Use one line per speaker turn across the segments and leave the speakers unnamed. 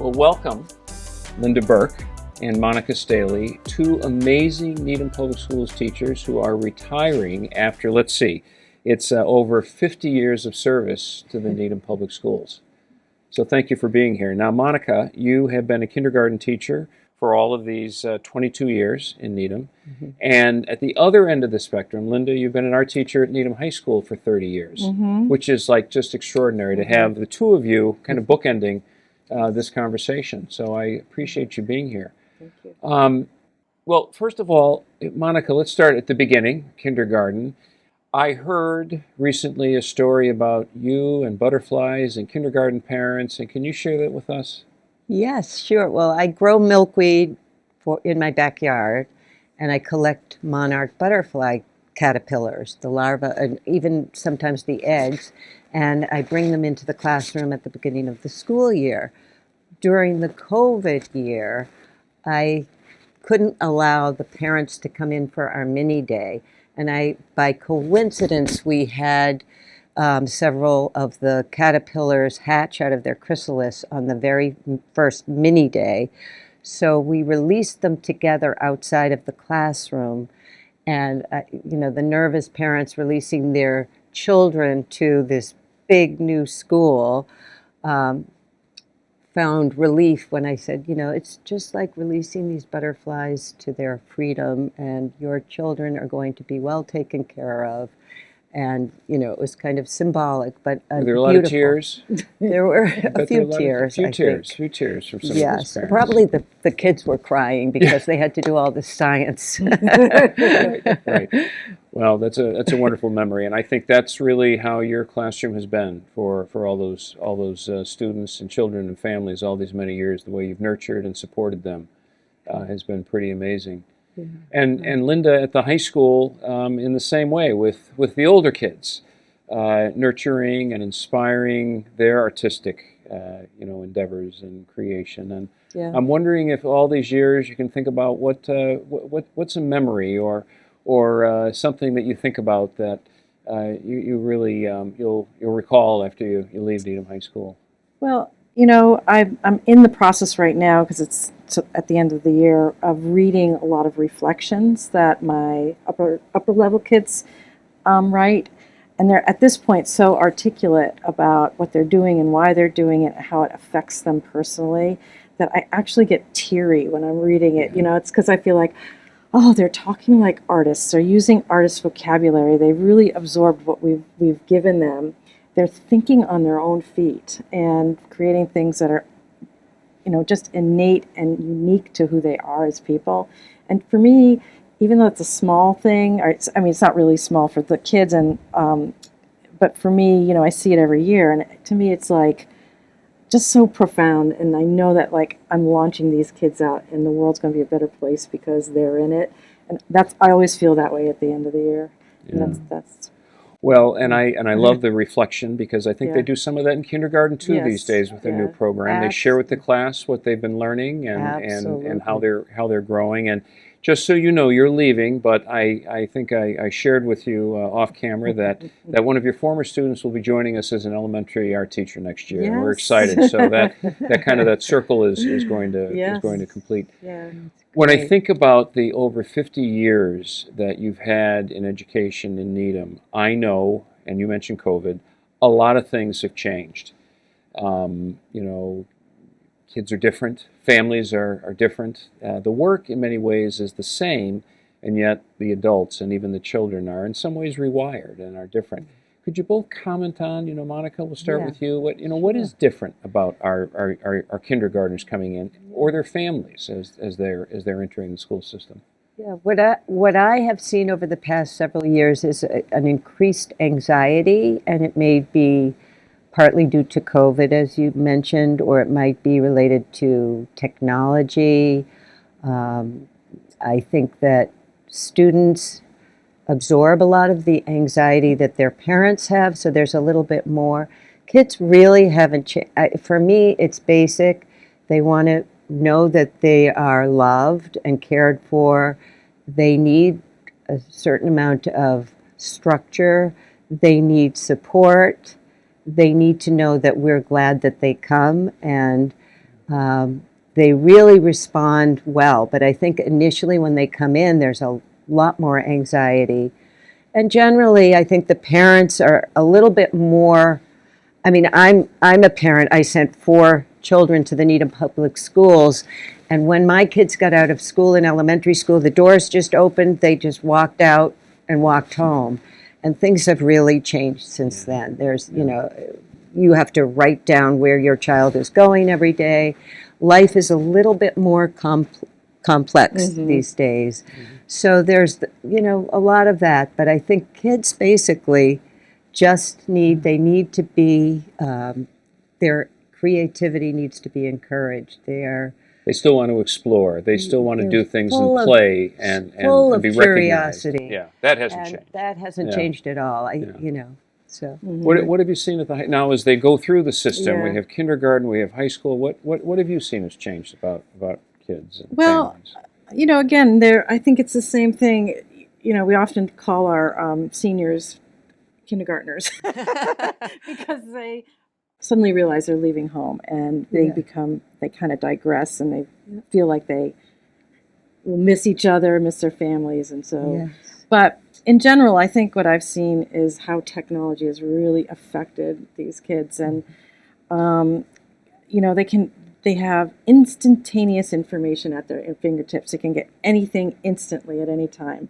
Well, welcome, Linda Burke and Monica Staley, two amazing Needham Public Schools teachers who are retiring after, it's over 50 years of service to the Needham Public Schools. So thank you for being here. Now, Monica, you have been a kindergarten teacher for all of these 22 years in Needham. Mm-hmm. And at the other end of the spectrum, Linda, you've been an art teacher at Needham High School for 30 years, mm-hmm. which is like just extraordinary to have the two of you kind of bookending this conversation. So I appreciate you being here.
Thank you.
Well, first of all, Monica, let's start at the beginning, kindergarten. I heard recently a story about you and butterflies and kindergarten parents, and can you share that with us?
Yes, sure. Well, I grow milkweed in my backyard, and I collect monarch butterfly caterpillars, the larvae, and even sometimes the eggs, and I bring them into the classroom at the beginning of the school year. During the COVID year, I couldn't allow the parents to come in for our mini day, and by coincidence, we had several of the caterpillars hatch out of their chrysalis on the very first mini day. So we released them together outside of the classroom, and the nervous parents releasing their children to this big new school found relief when I said, it's just like releasing these butterflies to their freedom, and your children are going to be well taken care of. And, it was kind of symbolic, but
were there a lot of tears?
There were a few tears,
a few tears from some of those parents.
Yes, probably the kids were crying because they had to do all the science.
Right. Well, that's a wonderful memory, and I think that's really how your classroom has been for all those students and children and families all these many years. The way you've nurtured and supported them has been pretty amazing. Yeah. And Linda at the high school in the same way with the older kids, nurturing and inspiring their artistic endeavors and creation. And yeah. I'm wondering if all these years you can think about what's a memory or something that you think about that you really you'll recall after you leave Needham High School.
Well, I'm in the process right now, because it's at the end of the year, of reading a lot of reflections that my upper level kids write, and they're at this point so articulate about what they're doing and why they're doing it and how it affects them personally that I actually get teary when I'm reading it. It's because I feel like, oh, they're talking like artists. They're using artist vocabulary. They've really absorbed what we've given them. They're thinking on their own feet and creating things that are, just innate and unique to who they are as people. And for me, even though it's a small thing, it's not really small for the kids, but for me, I see it every year, and to me, it's like just so profound. And I know that I'm launching these kids out, and the world's going to be a better place because they're in it. And I always feel that way at the end of the year.
Yeah.
And that's.
Well, and I love the reflection, because I think they do some of that in kindergarten too these days with their new program. They share with the class what they've been learning and how they're growing. And just so you know, you're leaving, but I think I shared with you off camera that one of your former students will be joining us as an elementary art teacher next year, and we're excited. So that circle is going to complete.
Yeah.
When I think about the over 50 years that you've had in education in Needham, I know, and you mentioned COVID, a lot of things have changed. Kids are different, families are different. The work in many ways is the same, and yet the adults and even the children are in some ways rewired and are different. Could you both comment on, Monica, we'll start with you. What is different about our kindergartners coming in, or their families as they're entering the school system?
Yeah, what I have seen over the past several years is an increased anxiety, and it may be partly due to COVID, as you mentioned, or it might be related to technology. I think that students absorb a lot of the anxiety that their parents have, so there's a little bit more. Kids really haven't changed. For me, it's basic. They want to know that they are loved and cared for. They need a certain amount of structure. They need support. They need to know that we're glad that they come, and They really respond well, but I think initially when they come in, there's a lot more anxiety. And generally, I think the parents are a little bit more. I mean, I'm a parent. I sent 4 children to the Needham Public Schools, and when my kids got out of school in elementary school, the doors just opened. They just walked out and walked home, and things have really changed since then. There's, you have to write down where your child is going every day. Life is a little bit more complex these days. So there's, a lot of that. But I think kids basically just need to be, their creativity needs to be encouraged.
They still want to explore. They still want to do things and play and be
curiosity.
recognized. Yeah, that hasn't changed.
That hasn't changed at all. So.
What have you seen at now as they go through the system? We have kindergarten, we have high school. What have you seen has changed about kids and families?
Again, I think it's the same thing. We often call our seniors kindergartners because they suddenly realize they're leaving home and they kind of digress and they feel like they will miss each other, miss their families, and so. Yes. But in general, I think what I've seen is how technology has really affected these kids, and they have instantaneous information at their fingertips. They can get anything instantly at any time.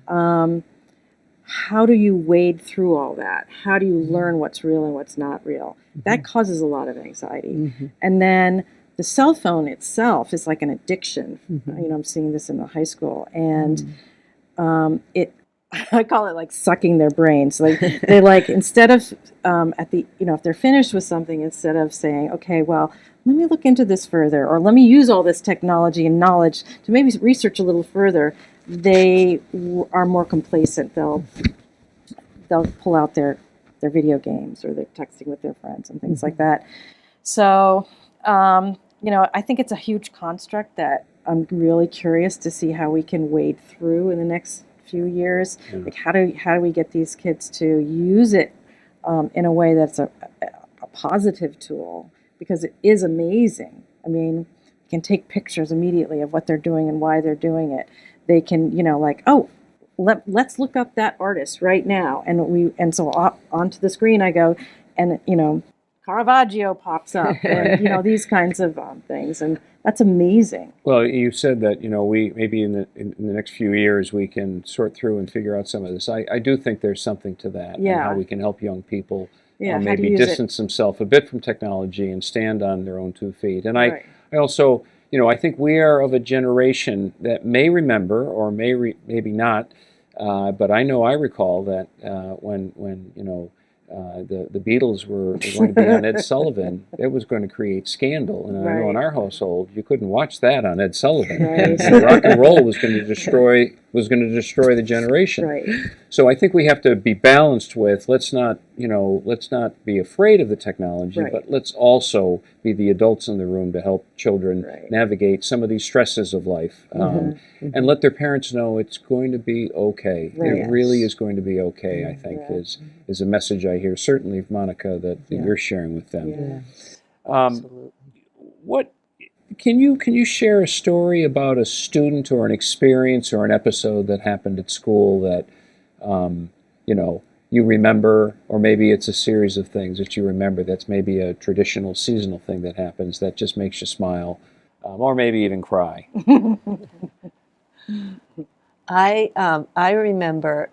How do you wade through all that? How do you learn what's real and what's not real? That causes a lot of anxiety. And then the cell phone itself is like an addiction. I'm seeing this in the high school, and I call it like sucking their brains. They like instead of if they're finished with something, instead of saying, okay, well, let me look into this further, or let me use all this technology and knowledge to maybe research a little further, they are more complacent. They'll pull out their video games, or they're texting with their friends and things like that. So, I think it's a huge construct that I'm really curious to see how we can wade through in the next few years. Like how do we get these kids to use it in a way that's a positive tool, because it is amazing. I mean, you can take pictures immediately of what they're doing and why they're doing it. They can, let's look up that artist right now, and so onto the screen I go, and Caravaggio pops up, or, these kinds of things, and that's amazing.
Well, you said that we maybe in the next few years we can sort through and figure out some of this. I do think there's something to that, and how we can help young people maybe distance themselves a bit from technology and stand on their own 2 feet. And I also, I think we are of a generation that may remember, or maybe not, but I know I recall that when the Beatles were going to be on Ed Sullivan, it was going to create scandal. And I know in our household, you couldn't watch that on Ed Sullivan. And rock and roll was going to destroy the generation.
Right.
So I think we have to be balanced with, let's not be afraid of the technology, but let's also be the adults in the room to help children navigate some of these stresses of life, and let their parents know it's going to be okay. It really is going to be okay, I think, is a message I hear, certainly, Monica, that you're sharing with them.
Yes. Absolutely.
What can you share a story about a student or an experience or an episode that happened at school that you remember, or maybe it's a series of things that you remember that's maybe a traditional seasonal thing that happens that just makes you smile, or maybe even cry?
I remember,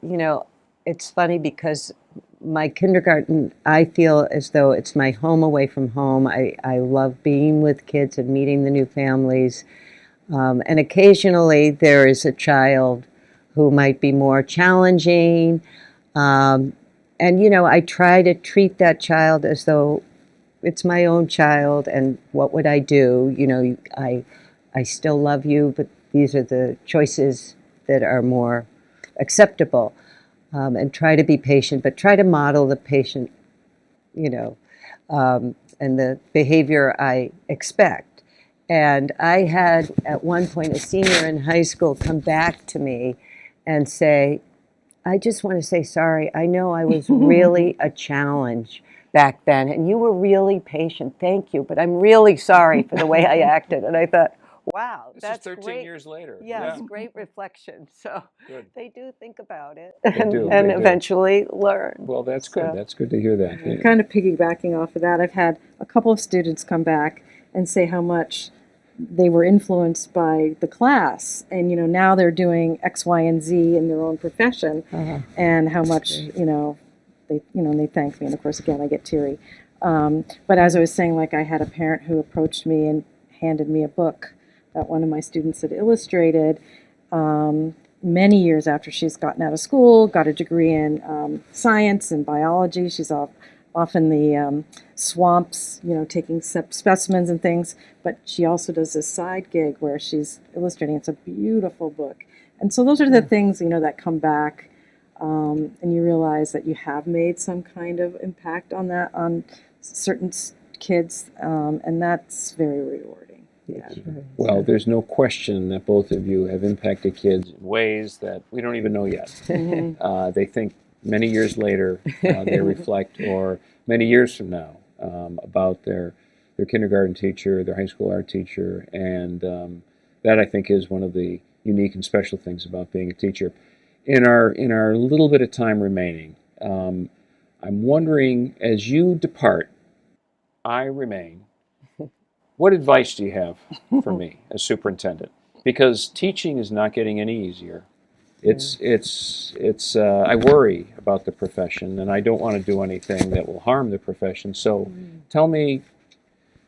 it's funny because my kindergarten, I feel as though it's my home away from home. I love being with kids and meeting the new families. And occasionally there is a child who might be more challenging. And, I try to treat that child as though it's my own child, and what would I do? I still love you, but these are the choices that are more acceptable. And try to be patient, but try to model the patient, and the behavior I expect. And I had, at one point, a senior in high school come back to me and say, I just want to say sorry. I know I was really a challenge back then, and you were really patient. Thank you, but I'm really sorry for the way I acted." And I thought, wow,
This
that's
is 13
great.
years later.
Yes, great reflection. So
Good.
they do think about it
They
and,
do,
and
they do.
eventually learn.
Well, that's
So-
good. That's good to hear that. Yeah.
Kind of piggybacking off of that, I've had a couple of students come back and say how much they were influenced by the class, and now they're doing X, Y, and Z in their own profession, and how much they thank me. And of course, again, I get teary. But as I was saying, like I had a parent who approached me and handed me a book that one of my students had illustrated. Many years after she's gotten out of school, got a degree in science and biology. She's off in the swamps, taking specimens and things. But she also does this side gig where she's illustrating. It's a beautiful book. And so those are the things, that come back, and you realize that you have made some kind of impact on certain kids, and that's very rewarding.
Yeah.
Well, there's no question that both of you have impacted kids in ways that we don't even know yet. They think many years later, they reflect, or many years from now, about their kindergarten teacher, their high school art teacher, and that I think is one of the unique and special things about being a teacher. In our little bit of time remaining, I'm wondering, as you depart, I remain. What advice do you have for me as superintendent? Because teaching is not getting any easier. It's I worry about the profession, and I don't want to do anything that will harm the profession. So tell me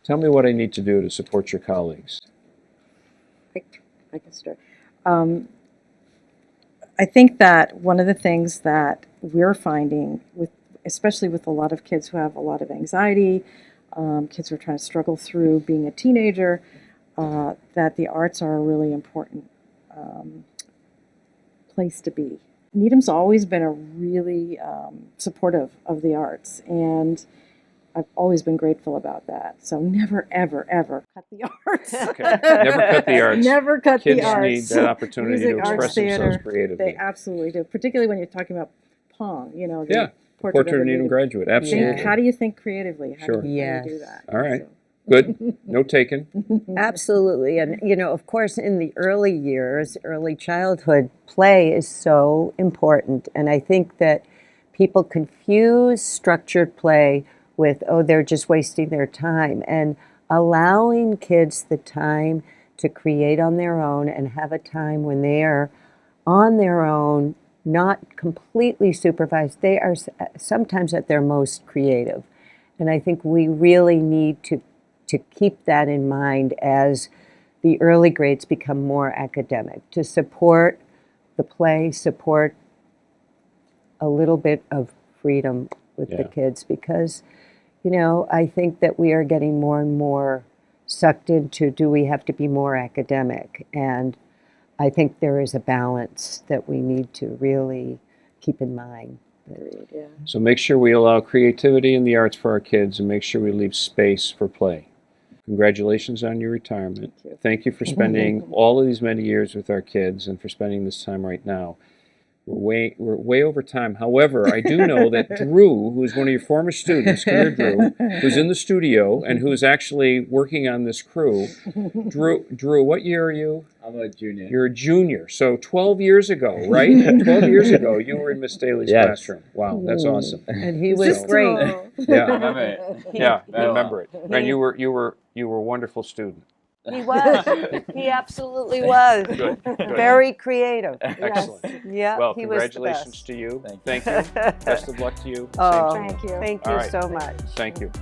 what I need to do to support your colleagues.
I can start. I think that one of the things that we're finding, especially with a lot of kids who have a lot of anxiety, kids who are trying to struggle through being a teenager, that the arts are a really important place to be. Needham's always been a really supportive of the arts, and I've always been grateful about that. So never, ever, ever cut the arts.
Okay. Never cut the arts.
Never cut
Kids
the arts.
need that opportunity
Music,
to
arts,
express
theater,
themselves creatively.
They absolutely do, particularly when you're talking about Pong, the
Portrait of a Needham graduate, absolutely.
How do you think creatively? How
Sure.
do you do that?
All right.
So.
Good. Note taken.
Absolutely. And, of course, in the early years, early childhood, play is so important. And I think that people confuse structured play with, they're just wasting their time. And allowing kids the time to create on their own and have a time when they are on their own, not completely supervised, they are sometimes at their most creative. And I think we really need to keep that in mind as the early grades become more academic, to support the play, support a little bit of freedom with the kids, because, I think that we are getting more and more sucked into, do we have to be more academic? And I think there is a balance that we need to really keep in mind.
Yeah.
So make sure we allow creativity in the arts for our kids, and make sure we leave space for play. Congratulations on your retirement. Thank you for spending all of these many years with our kids, and for spending this time right now. We're way over time. However, I do know that Drew, who is one of your former students, come here, Drew, who's in the studio and who's actually working on this crew. Drew, what year are you?
I'm a junior.
You're a junior. So 12 years ago, right? 12 years ago, you were in Miss Staley's classroom. Wow, that's awesome.
And he was great.
Yeah,
Remember it.
yeah, I remember it. And you were a wonderful student.
He was. He absolutely was.
Good.
Very creative.
Excellent.
Yeah,
Well,
he was the
congratulations
best.
to you.
Thank you.
Thank you. Best of luck to you.
Oh,
Same to you.
Thank you.
Thank
All
you
right.
so much.
Thank you.